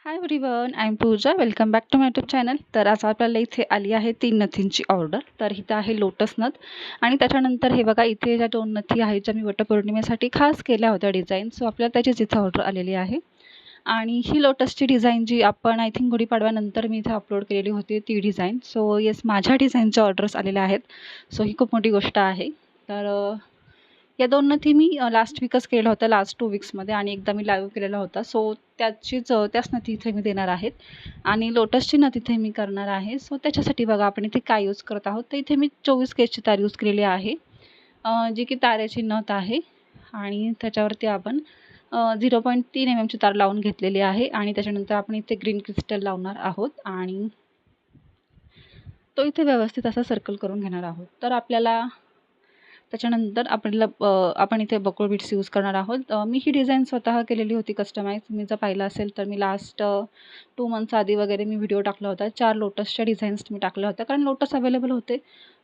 High everyone, I am Pooja. Welcome back to my YouTube channel. तर आज आपल्याला इथे आली आहे 3 नथींची ऑर्डर. तर इथं आहे लोटस नथ आणि त्याच्यानंतर हे बघा इथे ज्या 2 नथी आहेत ज्या मी वटपौर्णिमेसाठी खास केल्या होत्या डिझाईन. सो आपल्याला त्याचीच इथं ऑर्डर आलेली आहे. आणि ही लोटसची डिझाईन जी आपण आय थिंक गुढीपाडव्यानंतर मी इथे अपलोड केलेली होती ती डिझाईन. सो येस, माझ्या डिझाईनच्या ऑर्डर्स आलेल्या आहेत. सो ही खूप मोठी गोष्ट आहे. तर या 2 नथी मी लास्ट वीकच केल्या होत्या, लास्ट 2 वीक्समध्ये, आणि एकदा मी लाईव्ह केलेला होता. सो त्याच नथी इथे मी देणार आहेत आणि लोटसची नथ इथे मी करणार आहे. सो त्याच्यासाठी बघा आपण इथे काय यूज करत आहोत. तर इथे मी 24 केजची तार यूज केलेली आहे, जी की तारेची नथ आहे. आणि त्याच्यावरती आपण 0.3 mm ची तार लावून घेतलेली आहे आणि त्याच्यानंतर आपण इथे ग्रीन क्रिस्टल लावणार आहोत आणि तो इथे व्यवस्थित असा सर्कल करून घेणार आहोत. तर आपल्याला त्याच्यानंतर आपण इथे बकुळ बीड्स यूज करणार आहोत. मी ही डिझाईन स्वतः केलेली होती कस्टमाइज. तुम्ही जर पाहिलं असेल तर मी लास्ट 2 मंथ्स आधी वगैरे मी व्हिडिओ टाकला होता. 4 लोटसच्या डिझाईन्स मी टाकल्या होत्या कारण लोटस अवेलेबल होते.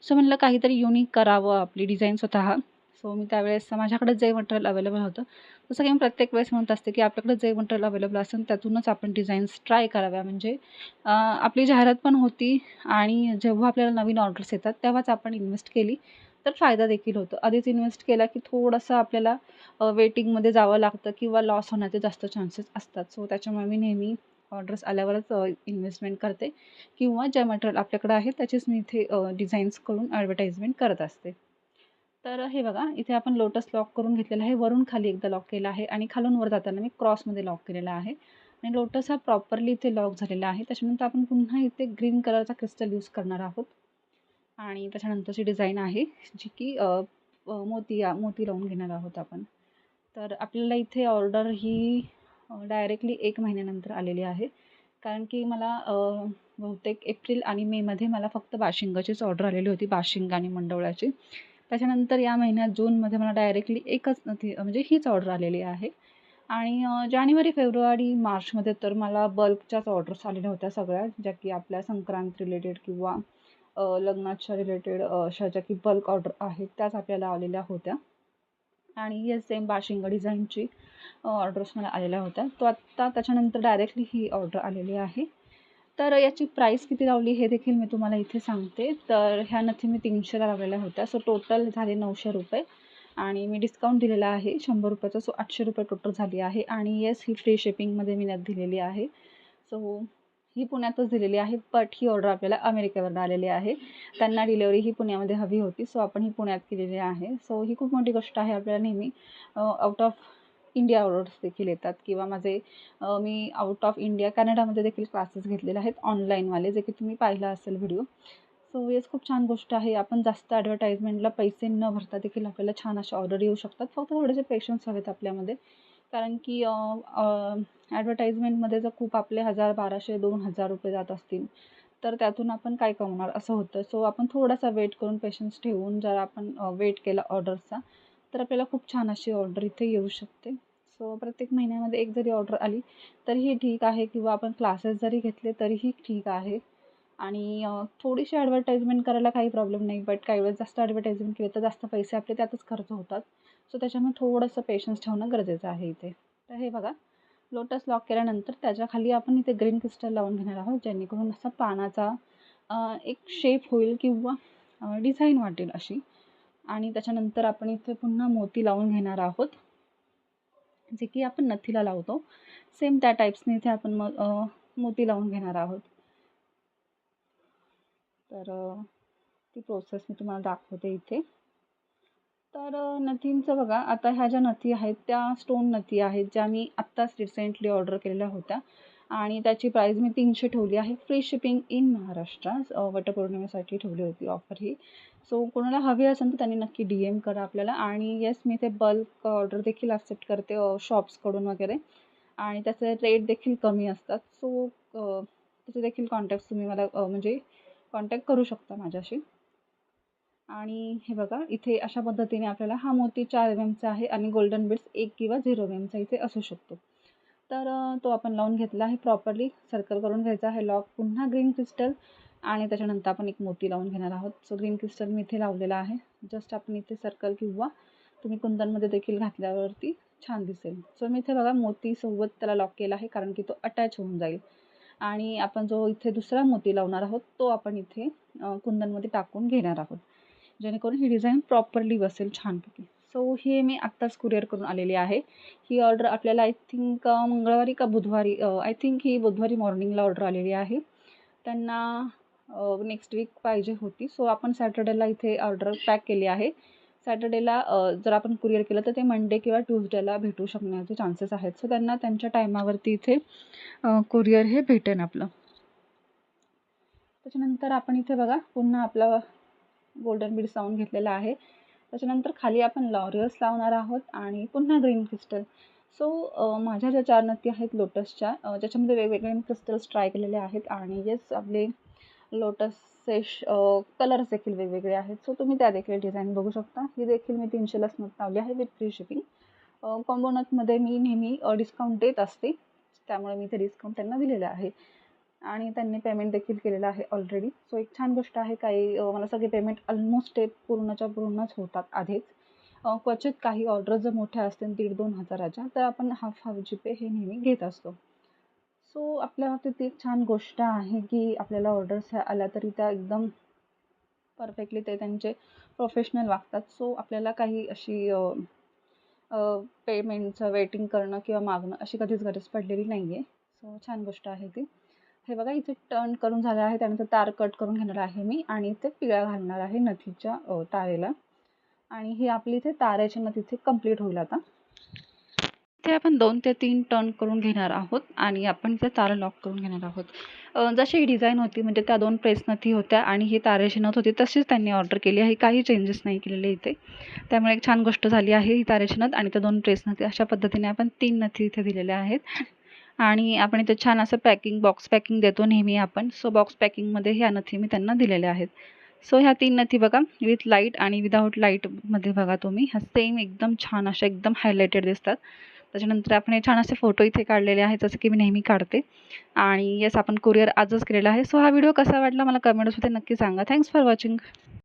सो म्हणलं काहीतरी युनिक करावं आपली डिझाईन स्वतः. सो मी त्यावेळेस माझ्याकडे जे मटेरियल अवेलेबल होतं, जसं की मी प्रत्येक वेळेस म्हणत असते की आपल्याकडे जे मटेरियल अवेलेबल असेल त्यातूनच आपण डिझाईन्स ट्राय कराव्या. म्हणजे आपली जाहिरात पण होती आणि जेव्हा आपल्याला नवीन ऑर्डर्स येतात तेव्हाच आपण इन्व्हेस्ट केली तर फायदा देखील होतो. आधीच इन्व्हेस्ट केला की थोडंसं आपल्याला वेटिंगमध्ये जावं लागतं किंवा लॉस होण्याचे जास्त चान्सेस असतात. सो त्याच्यामुळे मी नेहमी ऑर्डर्स आल्यावरच इन्व्हेस्टमेंट करते किंवा जे मटेरियल आपल्याकडे आहे त्याचीच मी इथे डिझाईन्स करून ॲडव्हर्टाइजमेंट करत असते. तर हे बघा इथे आपण लोटस लॉक करून घेतलेला आहे. वरून खाली एकदा लॉक केला आहे आणि खालून वर जाताना मी क्रॉसमध्ये लॉक केलेला आहे आणि लोटस हा प्रॉपरली इथे लॉक झालेला आहे. त्याच्यानंतर आपण पुन्हा इथे ग्रीन कलरचा क्रिस्टल यूज करणार आहोत आणि त्याच्यानंतरची डिझाईन आहे जी की मोती लावून घेणार आहोत आपण. तर आपल्याला इथे ऑर्डर ही डायरेक्टली 1 महिन्यानंतर आलेली आहे कारण की मला बहुतेक एप्रिल आणि मेमध्ये मला फक्त बाशिंगाचीच ऑर्डर आलेली होती, बाशिंग आणि मंडवळाची. त्याच्यानंतर या महिन्यात जूनमध्ये मला डायरेक्टली एकच नथी म्हणजे हीच ऑर्डर आलेली आहे. आणि जानेवारी, फेब्रुवारी, मार्चमध्ये तर मला बल्कच्याच ऑर्डर्स आलेल्या होत्या सगळ्या, ज्या की आपल्या संक्रांत रिलेटेड किंवा लग्नाच्या रिलेटेड अशा ज्या की बल्क ऑर्डर आहेत त्याच आपल्याला आलेल्या होत्या. आणि येस, सेम बाशिंगा डिझाईनची ऑर्डर्स मला आलेल्या होत्या. तो आत्ता त्याच्यानंतर डायरेक्टली ही ऑर्डर आलेली आहे. तर याची प्राईस किती लावली हे देखील मी तुम्हाला इथे सांगते. तर ह्या नथी मी 300ला लावलेल्या होत्या. सो टोटल झाले 900 रुपये आणि मी डिस्काउंट दिलेला आहे 100 रुपयाचा. सो 800 रुपये टोटल झाली आहे आणि येस, ही फ्री शिपिंगमध्ये मी नथ दिलेली आहे. सो ही पुण्यातच दिलेली आहे, बट ही ऑर्डर आपल्याला अमेरिकेवरून आलेली आहे. त्यांना डिलेवरी ही पुण्यामध्ये हवी होती, सो आपण ही पुण्यात केलेली आहे. सो ही खूप मोठी गोष्ट आहे. आपल्याला नेहमी आउट ऑफ इंडिया ऑर्डर्स देखील येतात किंवा मी आउट ऑफ इंडिया कॅनडामध्ये देखील क्लासेस घेतलेले आहेत ऑनलाईनवाले, जे की तुम्ही पाहिलं असेल व्हिडिओ. सो येस, खूप छान गोष्ट आहे. आपण जास्त ॲडव्हर्टाईजमेंटला पैसे न भरता देखील आपल्याला छान अशा ऑर्डर येऊ शकतात. फक्त थोडेसे पेशन्स हवेत आपल्यामध्ये, कारण की ॲडव्हर्टाईजमेंटमध्ये जर खूप आपले 1000, 1200, 2000 रुपये जात असतील तर त्यातून आपण काय कमवणार असं होतं. सो आपण थोडासा वेट करून पेशन्स ठेवून जर आपण वेट केला ऑर्डरचा तर आपल्याला खूप छान अशी ऑर्डर इथे येऊ शकते. सो प्रत्येक महिन्यामध्ये एक जरी ऑर्डर आली तरीही ठीक आहे किंवा आपण क्लासेस जरी घेतले तरीही ठीक आहे. आणि थोडीशी ॲडव्हर्टाईजमेंट करायला काही प्रॉब्लेम नाही, बट काही वेळेस जास्त ॲडव्हर्टाईजमेंट केली तर जास्त पैसे आपले त्यातच खर्च होतात. सो त्याच्यामुळे थोडंसं पेशन्स ठेवणं गरजेचं आहे इथे. तर हे बघा, लोटस लॉक केल्यानंतर त्याच्या खाली आपण इथे ग्रीन क्रिस्टल लावून घेणार आहोत, जेणेकरून असा पानाचा एक शेप होईल किंवा डिझाईन वाटेल अशी. आणि त्याच्यानंतर आपण इथे पुन्हा मोती लावून घेणार आहोत, जे की आपण नथीला लावतो. सेम त्या टाईप्सने इथे आपण मोती लावून घेणार आहोत. तर ती प्रोसेस मी तुम्हाला दाखवते इथे. तर नथींचं बघा, आता ह्या ज्या नथी आहेत त्या स्टोन नथी आहेत, ज्या मी आत्ताच रिसेंटली ऑर्डर केलेल्या होत्या आणि त्याची प्राईस मी 300 ठेवली आहे. Free shipping in Maharashtra. वटपौर्णिमेसाठी ठेवली होती ऑफर ही. सो कोणाला हवी असेल तर त्यांनी नक्की DM करा आपल्याला. आणि येस, मी ते बल्क ऑर्डर देखील ॲक्सेप्ट करते शॉप्सकडून वगैरे, आणि त्याचे रेट देखील कमी असतात. सो त्याचे देखील कॉन्टॅक्ट तुम्ही मला म्हणजे कॉन्टॅक्ट करू शकता माझ्याशी. आणि हे बघा, इथे अशा पद्धतीने आपल्याला हा मोती 4 mmचा आहे आणि गोल्डन बीड्स 1 किंवा 0 mmचा इथे असू शकतो. तर तो आपण लावून घेतला आहे, प्रॉपरली सर्कल करून घ्यायचा आहे लॉक. पुन्हा ग्रीन क्रिस्टल आणि त्याच्यानंतर आपण एक मोती लावून घेणार आहोत. सो ग्रीन क्रिस्टल मी इथे लावलेला आहे. जस्ट आपण इथे सर्कल किंवा तुम्ही कुंदनमध्ये देखील घातल्यावरती छान दिसेल. सो मी इथे बघा मोतीसोबत त्याला लॉक केला आहे, कारण की तो अटॅच होऊन जाईल. आणि आपण जो इथे दुसरा मोती लावणार आहोत तो आपण इथे कुंदनमध्ये टाकून घेणार आहोत, जेणेकरून ही डिझाईन प्रॉपरली बसेल छानपैकी. सो हे मी आत्ताच कुरिअर करून आलेली आहे. ही ऑर्डर आपल्याला आय थिंक मंगळवारी का बुधवारी, आय थिंक ही बुधवारी मॉर्निंगला ऑर्डर आलेली आहे. त्यांना नेक्स्ट वीक पाहिजे होती. सो आपण सॅटर्डेला इथे ऑर्डर पॅक केली आहे. सॅटर्डेला जर आपण कुरिअर केलं तर ते मंडे किंवा ट्यूसडेला भेटू शकण्याचे चान्सेस आहेत. सो त्यांना त्यांच्या टायमावरती इथे कुरिअर हे भेटेन आपलं. त्याच्यानंतर आपण इथे बघा पुन्हा आपला गोल्डन बीड्स लावून घेतलेला आहे. त्याच्यानंतर खाली आपण लॉरियल्स लावणार आहोत आणि पुन्हा ग्रीन क्रिस्टल. सो माझ्या ज्या 4 नथी आहेत लोटसच्या, ज्याच्यामध्ये वेगवेगळे मी क्रिस्टल्स ट्राय केलेले आहेत आणि येस आपले लोटसचे कलर्स देखील वेगवेगळे आहेत. सो तुम्ही त्या देखील डिझाईन बघू शकता. ही देखील मी 300लाच नथ लावली आहे विथ फ्री शिपिंग. कॉम्बो नथमध्ये मी नेहमी डिस्काउंट देत असते, त्यामुळे मी ते डिस्काउंट त्यांना दिलेलं आहे आणि त्यांनी पेमेंट देखील केलेलं आहे ऑलरेडी. सो एक छान गोष्ट आहे. काही मला सगळे पेमेंट ऑलमोस्ट ते पूर्णच्या पूर्णच होतात आधीच. क्वचित काही ऑर्डर जर मोठ्या असतील 1,500-2,000 हजाराच्या, तर आपण हाफ जीपे हे नेहमी घेत असतो. सो आपल्या बाबतीत एक छान गोष्ट आहे की आपल्याला ऑर्डर्स ह्या आल्या तरी त्या एकदम परफेक्टली ते त्यांचे प्रोफेशनल वागतात. सो आपल्याला काही अशी पेमेंटचं वेटिंग करणं किंवा मागणं अशी कधीच गरज पडलेली नाही आहे. सो छान गोष्ट आहे ती. हे बघा इथे टर्न करून झालं आहे. त्यानंतर तार कट करून घेणार आहे मी आणि इथे पिळ्या घालणार आहे नथीच्या तारेला. आणि ही आपली इथे तारेची नथ इथे कंप्लीट होईल आता. इथे आपण 2 ते 3 टर्न करून घेणार आहोत आणि आपण इथे तारा लॉक करून घेणार आहोत. जशी ही डिझाईन होती म्हणजे त्या 2 प्रेस नथी होत्या आणि ही तारेची नथ होती तशीच त्यांनी ऑर्डर केली आहे. काही चेंजेस नाही केलेले इथे. त्यामुळे एक छान गोष्ट झाली आहे. ही तारेची नथ आणि त्या 2 प्रेस नथी अशा पद्धतीने आपण 3 नथी इथे दिलेल्या आहेत. आणि आपण इथे छान असं बॉक्स पॅकिंग देतो नेहमी आपण. सो बॉक्स पॅकिंगमध्ये ह्या नथी मी त्यांना दिलेल्या आहेत. सो ह्या 3 नथी बघा विथ लाईट आणि विदाऊट लाईटमध्ये बघा तुम्ही, ह्या सेम एकदम छान अशा एकदम हायलायटेड दिसतात. त्याच्यानंतर आपण हे छान असे फोटो इथे काढलेले आहेत, जसं की मी नेहमी काढते. आणि येस आपण कुरिअर आजच केलेला आहे. सो हा व्हिडिओ कसा वाटला मला कमेंट्समध्ये नक्की सांगा. Thanks for watching.